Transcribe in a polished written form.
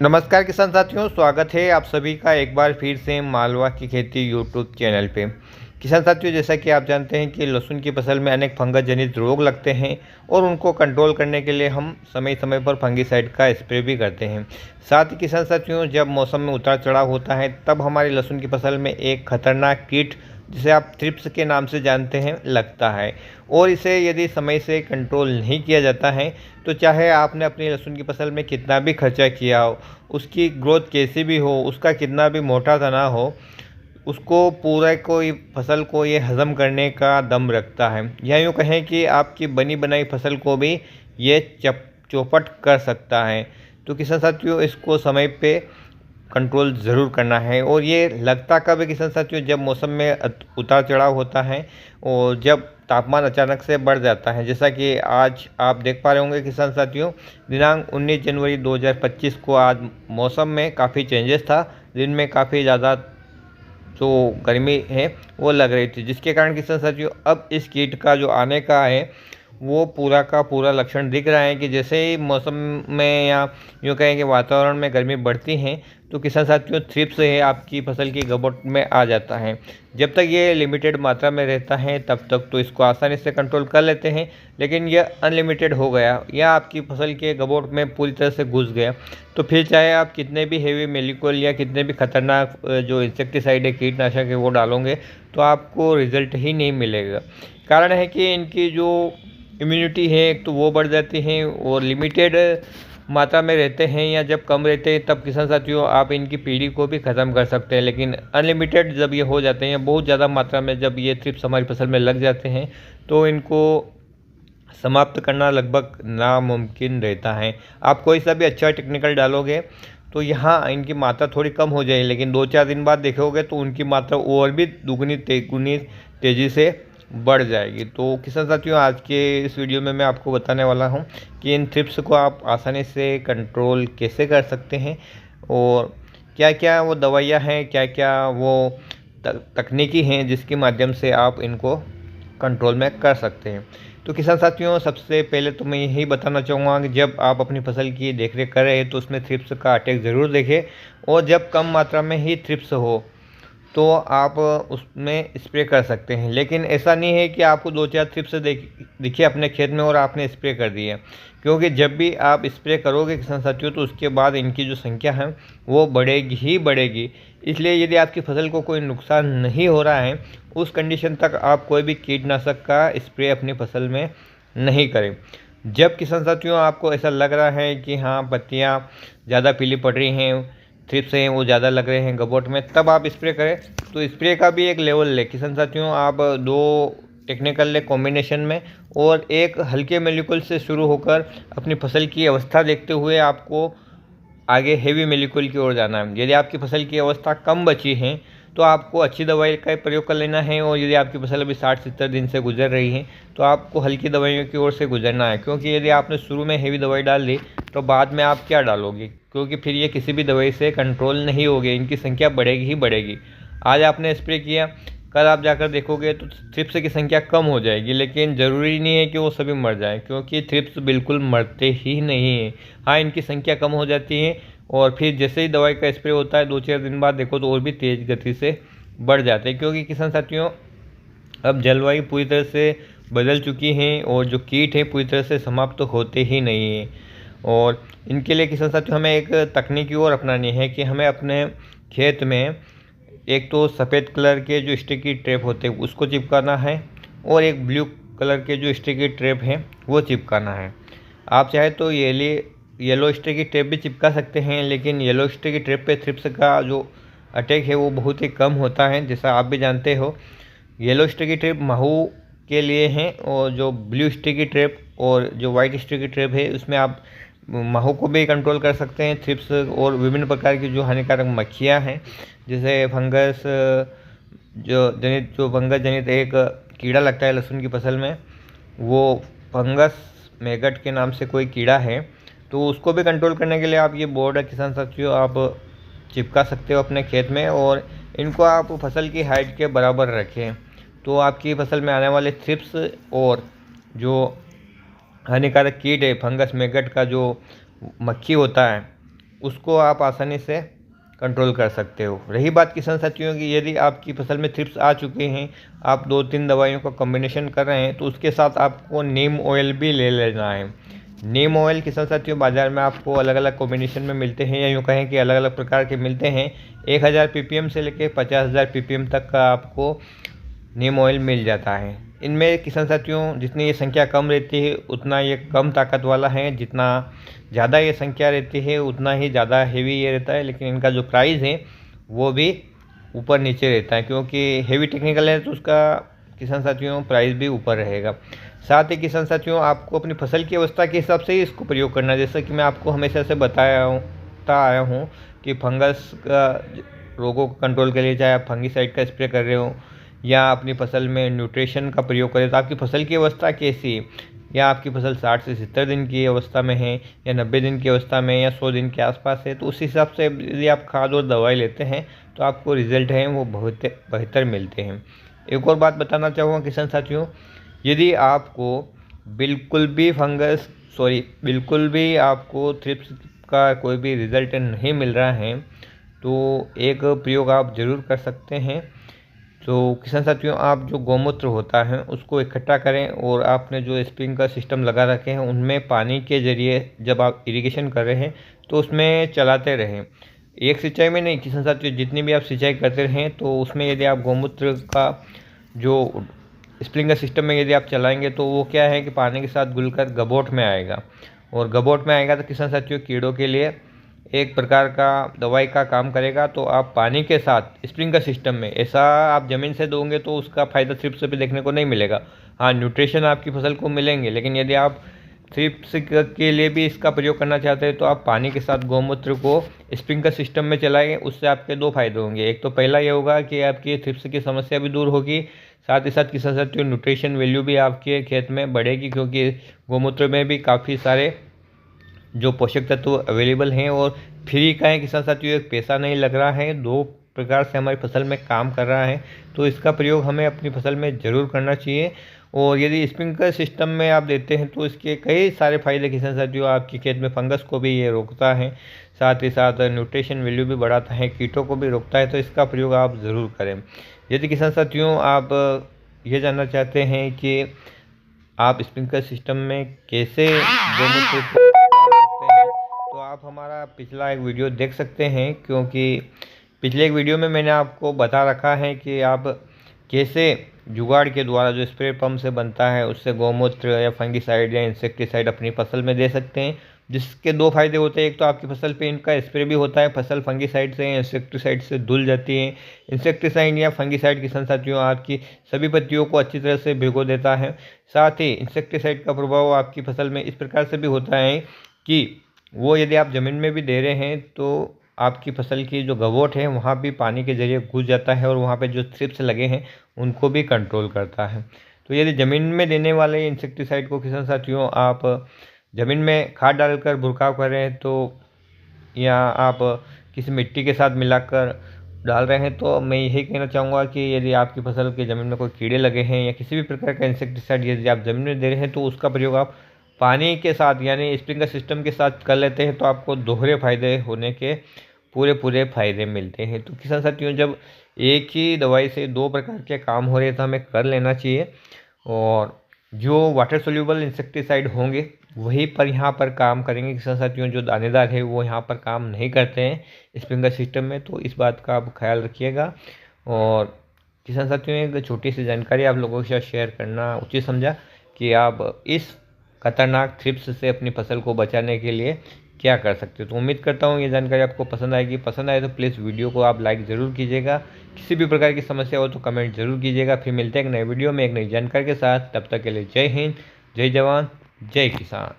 नमस्कार किसान साथियों, स्वागत है आप सभी का एक बार फिर से मालवा की खेती यूट्यूब चैनल पे। किसान साथियों, जैसा कि आप जानते हैं कि लहसुन की फसल में अनेक फंगस जनित रोग लगते हैं और उनको कंट्रोल करने के लिए हम समय समय पर फंगिसाइड का स्प्रे भी करते हैं। साथ ही किसान साथियों, जब मौसम में उतार चढ़ाव होता है तब हमारी लहसुन की फसल में एक खतरनाक कीट, जिसे आप थ्रिप्स के नाम से जानते हैं, लगता है। और इसे यदि समय से कंट्रोल नहीं किया जाता है तो चाहे आपने अपनी लहसुन की फसल में कितना भी खर्चा किया हो, उसकी ग्रोथ कैसी भी हो, उसका कितना भी मोटा तना हो, उसको पूरे कोई फसल को ये हज़म करने का दम रखता है। या यूँ कहें कि आपकी बनी बनाई फसल को भी ये चौपट कर सकता है। तो किसान साथियों, इसको समय पे कंट्रोल ज़रूर करना है। और ये लगता कब है किसान साथियों? जब मौसम में उतार चढ़ाव होता है और जब तापमान अचानक से बढ़ जाता है। जैसा कि आज आप देख पा रहे होंगे किसान साथियों, दिनांक 19 जनवरी 2025 को आज मौसम में काफ़ी चेंजेस था। दिन में काफ़ी ज़्यादा जो गर्मी है वो लग रही थी, जिसके कारण किसान साथियों अब इस कीट का जो आने का है वो पूरा का पूरा लक्षण दिख रहा है कि जैसे ही मौसम में या यूँ कहें कि वातावरण में गर्मी बढ़ती है तो किसान साथियों थ्रिप्स है आपकी फसल की गबोट में आ जाता है। जब तक ये लिमिटेड मात्रा में रहता है तब तक तो इसको आसानी से कंट्रोल कर लेते हैं, लेकिन यह अनलिमिटेड हो गया या आपकी फसल के गबोट में पूरी तरह से घुस गया तो फिर चाहे आप कितने भी हेवी मेलिकोल या कितने भी खतरनाक जो इंसेक्टिसाइड है, कीटनाशक है, वो डालोगे तो आपको रिजल्ट ही नहीं मिलेगा। कारण है कि इनकी जो इम्यूनिटी है एक तो वो बढ़ जाती है और लिमिटेड मात्रा में रहते हैं या जब कम रहते हैं तब किसान साथियों आप इनकी पीढ़ी को भी ख़त्म कर सकते हैं। लेकिन अनलिमिटेड जब ये हो जाते हैं, बहुत ज़्यादा मात्रा में जब ये थ्रिप्स हमारी फसल में लग जाते हैं तो इनको समाप्त करना लगभग नामुमकिन रहता है। आप कोई सा भी अच्छा टेक्निकल डालोगे तो यहाँ इनकी मात्रा थोड़ी कम हो जाएगी, लेकिन 2-4 दिन बाद देखोगे तो उनकी मात्रा और भी दुगनी तेगुनी तेज़ी से बढ़ जाएगी। तो किसान साथियों, आज के इस वीडियो में मैं आपको बताने वाला हूँ कि इन थ्रिप्स को आप आसानी से कंट्रोल कैसे कर सकते हैं और क्या क्या वो दवाइयाँ हैं, क्या क्या वो तकनीकी हैं जिसके माध्यम से आप इनको कंट्रोल में कर सकते हैं। तो किसान साथियों, सबसे पहले तो मैं यही बताना चाहूँगा कि जब आप अपनी फसल की देखरेख कर रहे हैं तो उसमें थ्रिप्स का अटैक ज़रूर देखें। और जब कम मात्रा में ही थ्रिप्स हो तो आप उसमें स्प्रे कर सकते हैं। लेकिन ऐसा नहीं है कि आपको 2-4 थ्रिप्स दिखे अपने खेत में और आपने स्प्रे कर दिए, क्योंकि जब भी आप स्प्रे करोगे किसान साथियों तो उसके बाद इनकी जो संख्या है वो बढ़ेगी ही बढ़ेगी। इसलिए यदि आपकी फसल को कोई नुकसान नहीं हो रहा है उस कंडीशन तक आप कोई भी कीटनाशक का स्प्रे अपनी फसल में नहीं करें। जब किसान साथियों आपको ऐसा लग रहा है कि हाँ, पत्तियाँ ज़्यादा पीली पड़ रही हैं, थ्रिप्स हैं वो ज़्यादा लग रहे हैं गबोट में, तब आप स्प्रे करें। तो स्प्रे का भी एक लेवल ले किसान साथियों, आप 2 टेक्निकल ले कॉम्बिनेशन में और एक हल्के मेलिकुल से शुरू होकर अपनी फसल की अवस्था देखते हुए आपको आगे हेवी मेलिकुल की ओर जाना है। यदि आपकी फसल की अवस्था कम बची है तो आपको अच्छी दवाई का प्रयोग कर लेना है, और यदि आपकी फसल अभी 60-70 दिन से गुजर रही है तो आपको हल्की दवाइयों की ओर से गुजरना है। क्योंकि यदि आपने शुरू में हेवी दवाई डाल दी तो बाद में आप क्या डालोगे, क्योंकि फिर ये किसी भी दवाई से कंट्रोल नहीं होगी, इनकी संख्या बढ़ेगी ही बढ़ेगी। आज आपने स्प्रे किया, कल आप जाकर देखोगे तो थ्रिप्स की संख्या कम हो जाएगी, लेकिन ज़रूरी नहीं है कि वो सभी मर जाएं, क्योंकि थ्रिप्स बिल्कुल मरते ही नहीं हैं। हाँ, इनकी संख्या कम हो जाती है और फिर जैसे ही दवाई का स्प्रे होता है 2-4 दिन बाद देखो तो और भी तेज़ गति से बढ़ जाते हैं। क्योंकि किसान साथियों अब जलवायु पूरी तरह से बदल चुकी है और जो कीट हैं पूरी तरह से समाप्त तो होते ही नहीं हैं। और इनके लिए किसान साथियों हमें एक तकनीकी और अपनानी है कि हमें अपने खेत में एक तो सफ़ेद कलर के जो स्टिकी ट्रैप होते हैं उसको चिपकाना है और एक ब्लू कलर के जो स्टिकी ट्रैप हैं वो चिपकाना है। आप चाहे तो येलो स्टिकी ट्रैप भी चिपका सकते हैं, लेकिन येलो स्टिकी ट्रैप पे थ्रिप्स का जो अटैक है वो बहुत ही कम होता है, जैसा आप भी जानते हो। येलो स्टिकी ट्रैप महू के लिए हैं और जो ब्लू स्टिकी ट्रैप और जो वाइट स्टिकी ट्रैप है उसमें आप महू को भी कंट्रोल कर सकते हैं। थ्रिप्स और विभिन्न प्रकार की जो हानिकारक मक्खियाँ हैं, जैसे फंगस जो फंगस जनित एक कीड़ा लगता है लहसुन की फसल में, वो फंगस मैगट के नाम से कोई कीड़ा है, तो उसको भी कंट्रोल करने के लिए आप ये बोर्ड किसान साथियों आप चिपका सकते हो अपने खेत में और इनको आप फसल की हाइट के बराबर रखें। तो आपकी फसल में आने वाले थ्रिप्स और जो हानिकारक कीट है फंगस मैगट का जो मक्खी होता है उसको आप आसानी से कंट्रोल कर सकते हो। रही बात किसान साथियों की, यदि आपकी फसल में थ्रिप्स आ चुके हैं, आप 2-3 दवाइयों का कॉम्बिनेशन कर रहे हैं, तो उसके साथ आपको नीम ऑयल भी ले लेना है। नीम ऑयल किसान साथियों बाज़ार में आपको अलग अलग कॉम्बिनेशन में मिलते हैं, या यूँ कहें कि अलग अलग प्रकार के मिलते हैं। 1000 ppm से लेकर 50,000 ppm तक का आपको नीम ऑयल मिल जाता है। इनमें किसान साथियों जितनी ये संख्या कम रहती है उतना ये कम ताकत वाला है, जितना ज़्यादा ये संख्या रहती है उतना ही ज़्यादा हेवी ये रहता है, लेकिन इनका जो प्राइस है वो भी ऊपर नीचे रहता है, क्योंकि हेवी टेक्निकल है तो उसका किसान साथियों प्राइस भी ऊपर रहेगा। साथ ही किसान साथियों आपको अपनी फसल की अवस्था के हिसाब से ही इसको प्रयोग करना है। जैसा कि मैं आपको हमेशा से बताता आया हूँ कि फंगस का रोगों को कंट्रोल के लिए चाहे आप फंगीसाइड का स्प्रे कर रहे हो या अपनी फसल में न्यूट्रिशन का प्रयोग करें, तो आपकी फसल की अवस्था कैसी है, या आपकी फसल 60 से 70 दिन की अवस्था में है या 90 दिन की अवस्था में या 100 दिन के आसपास है, तो उस हिसाब से यदि आप खाद और दवाई लेते हैं तो आपको रिज़ल्ट हैं वो बहुत बेहतर मिलते हैं। एक और बात बताना चाहूँगा किसान साथियों, यदि आपको बिल्कुल भी आपको थ्रिप्स का कोई भी रिज़ल्ट नहीं मिल रहा है, तो एक प्रयोग आप ज़रूर कर सकते हैं। तो किसान साथियों आप जो गौमूत्र होता है उसको इकट्ठा करें, और आपने जो स्प्रिंकलर सिस्टम लगा रखे हैं उनमें पानी के ज़रिए जब आप इरिगेशन कर रहे हैं तो उसमें चलाते रहें। एक सिंचाई में नहीं किसान साथियों, जितनी भी आप सिंचाई करते रहें तो उसमें यदि आप गौमूत्र का जो स्प्रिंकलर सिस्टम में यदि आप चलाएंगे तो वो क्या है कि पानी के साथ घुलकर गबोट में आएगा, और गबोट में आएगा तो किसान साथियों कीड़ों के लिए एक प्रकार का दवाई का काम करेगा। तो आप पानी के साथ स्प्रिंकलर सिस्टम में ऐसा आप ज़मीन से दोगे तो उसका फ़ायदा थ्रिप्स पे देखने को नहीं मिलेगा। हाँ, न्यूट्रिशन आपकी फसल को मिलेंगे, लेकिन यदि आप थ्रिप्स के लिए भी इसका प्रयोग करना चाहते हैं तो आप पानी के साथ गौमूत्र को स्प्रिंकलर सिस्टम में चलाएंगे। उससे आपके 2 फायदे होंगे। एक तो पहला ये होगा कि आपकी थ्रिप्स की समस्या भी दूर होगी, साथ ही साथ किसान साथियों न्यूट्रिशन वैल्यू भी आपके खेत में बढ़ेगी, क्योंकि गौमूत्र में भी काफ़ी सारे जो पोषक तत्व अवेलेबल हैं, और फ्री का है किसान साथियों, एक पैसा नहीं लग रहा है, 2 प्रकार से हमारी फसल में काम कर रहा है। तो इसका प्रयोग हमें अपनी फसल में ज़रूर करना चाहिए। और यदि स्प्रिंकलर सिस्टम में आप देते हैं तो इसके कई सारे फायदे किसान साथियों, आपके खेत में फंगस को भी ये रोकता है, साथ ही साथ न्यूट्रिशन वैल्यू भी बढ़ाता है, कीटों को भी रोकता है। तो इसका प्रयोग आप ज़रूर करें। यदि किसान साथियों आप ये जानना चाहते हैं कि आप स्प्रिंकलर सिस्टम में कैसे गौमूत्र को डाल सकते हैं, तो आप हमारा पिछला एक वीडियो देख सकते हैं, क्योंकि पिछले एक वीडियो में मैंने आपको बता रखा है कि आप कैसे जुगाड़ के द्वारा जो स्प्रे पंप से बनता है उससे गौमूत्र या फंगीसाइड या इंसेक्टिसाइड अपनी फसल में दे सकते हैं, जिसके 2 फायदे होते हैं। एक तो आपकी फसल पे इनका स्प्रे भी होता है, फसल फंगीसाइड से या इंसेक्टिसाइड से धुल जाती है। इंसेक्टिसाइड या फंगीसाइड किसान साथियों आपकी सभी पत्तियों को अच्छी तरह से भिगो देता है। साथ ही इंसेक्टिसाइड का प्रभाव आपकी फसल में इस प्रकार से भी होता है कि वो यदि आप ज़मीन में भी दे रहे हैं तो आपकी फसल की जो गबोट है वहाँ भी पानी के ज़रिए घुस जाता है, और वहाँ पे जो थ्रिप्स लगे हैं उनको भी कंट्रोल करता है। तो यदि ज़मीन में देने वाले इंसेक्टिसाइड को किसान साथियों आप ज़मीन में खाद डालकर बुरकाव कर रहे हैं, तो या आप किसी मिट्टी के साथ मिलाकर डाल रहे हैं, तो मैं यही कहना चाहूँगा कि यदि आपकी फसल की ज़मीन में कोई कीड़े लगे हैं या किसी भी प्रकार का इंसेक्टिसाइड यदि आप ज़मीन में दे रहे हैं तो उसका प्रयोग आप पानी के साथ यानी स्प्रिंकलर सिस्टम के साथ कर लेते हैं, तो आपको दोहरे फायदे होने के पूरे फ़ायदे मिलते हैं। तो किसान साथियों जब एक ही दवाई से 2 प्रकार के काम हो रहे हैं तो हमें कर लेना चाहिए, और जो वाटर सोल्यूबल इंसेक्टिसाइड होंगे वही पर यहाँ पर काम करेंगे किसान साथियों, जो दानेदार है वो यहाँ पर काम नहीं करते हैं स्प्रिंकलर सिस्टम में। तो इस बात का आप ख्याल रखिएगा। और किसान साथियों एक छोटी सी जानकारी आप लोगों के साथ शेयर करना उचित समझा कि आप इस खतरनाक थ्रिप्स से अपनी फसल को बचाने के लिए क्या कर सकते हो। तो उम्मीद करता हूँ ये जानकारी आपको पसंद आएगी। पसंद आए तो प्लीज़ वीडियो को आप लाइक ज़रूर कीजिएगा। किसी भी प्रकार की समस्या हो तो कमेंट ज़रूर कीजिएगा। फिर मिलते हैं एक नए वीडियो में एक नई जानकारी के साथ। तब तक के लिए जय हिंद, जय जवान, जय किसान।